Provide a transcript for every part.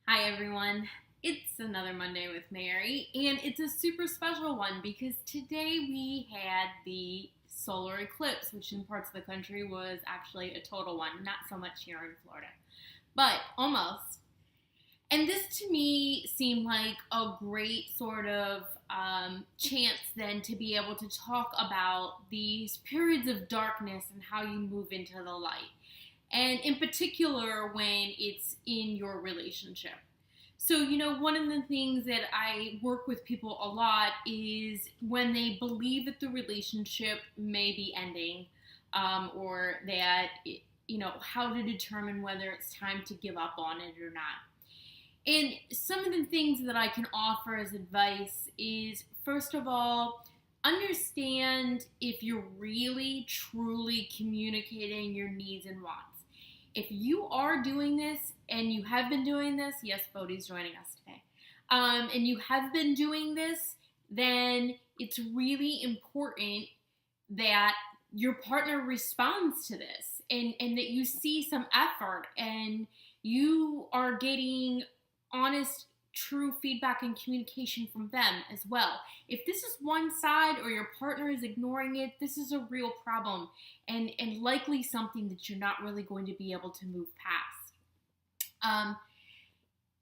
Hi everyone, it's another Monday with Mary, and it's a super special one because today we had the solar eclipse, which in parts of the country was actually a total one, not so much here in Florida, but almost. And this to me seemed like a great sort of chance then to be able to talk about these periods of darkness and how you move into the light. And in particular, when it's in your relationship. So, one of the things that I work with people a lot is when they believe that the relationship may be ending, or that, how to determine whether it's time to give up on it or not. And some of the things that I can offer as advice is, first of all, understand if you're really, truly communicating your needs and wants. If you are doing this, and you have been doing this, yes, Bodhi's joining us today, and you have been doing this, then it's really important that your partner responds to this and that you see some effort and you are getting honest, true feedback and communication from them as well. If this is one side or your partner is ignoring it, this is a real problem and likely something that you're not really going to be able to move past.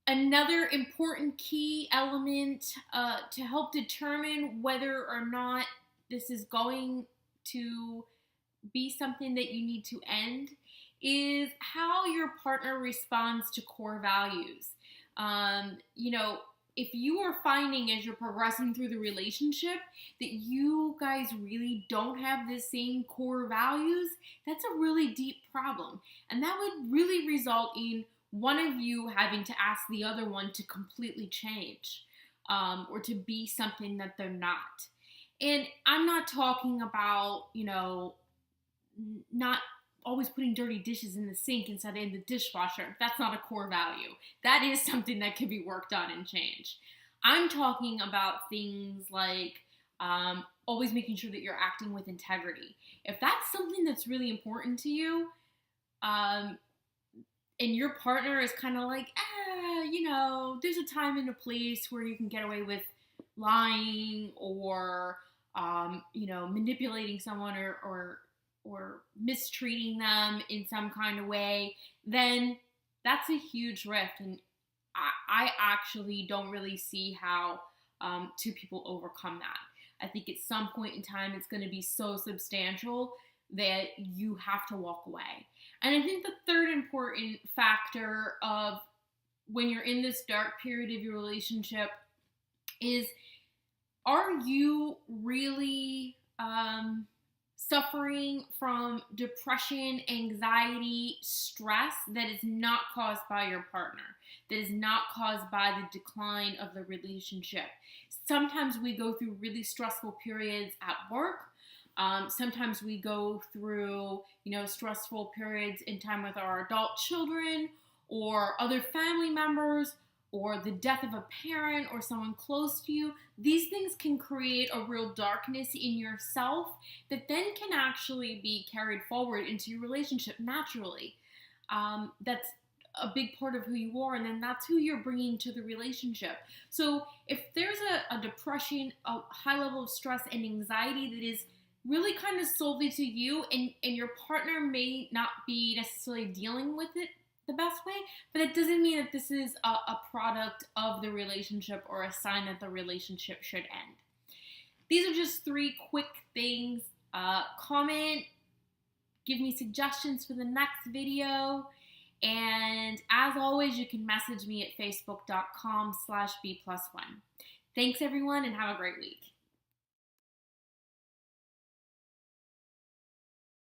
Another important key element to help determine whether or not this is going to be something that you need to end is how your partner responds to core values. If you are finding as you're progressing through the relationship that you guys really don't have the same core values, that's a really deep problem. And that would really result in one of you having to ask the other one to completely change, or to be something that they're not. And I'm not talking about, not always putting dirty dishes in the sink instead of in the dishwasher. That's not a core value. That is something that can be worked on and changed. I'm talking about things like always making sure that you're acting with integrity. If that's something that's really important to you, and your partner is kind of like, there's a time and a place where you can get away with lying or, manipulating someone or mistreating them in some kind of way, then that's a huge rift. And I actually don't really see how two people overcome that. I think at some point in time, it's going to be so substantial that you have to walk away. And I think the third important factor of when you're in this dark period of your relationship is, are you really suffering from depression, anxiety, stress that is not caused by your partner, that is not caused by the decline of the relationship? Sometimes we go through really stressful periods at work. Sometimes we go through, stressful periods in time with our adult children or other family members or the death of a parent or someone close to you. These things can create a real darkness in yourself that then can actually be carried forward into your relationship naturally. That's a big part of who you are, and then that's who you're bringing to the relationship. So if there's a depression, a high level of stress and anxiety that is really kind of solely to you, and your partner may not be necessarily dealing with it the best way, but it doesn't mean that this is a product of the relationship or a sign that the relationship should end. These are just 3 quick things. Comment, give me suggestions for the next video, and as always, you can message me at facebook.com/b+1. Thanks everyone, and have a great week.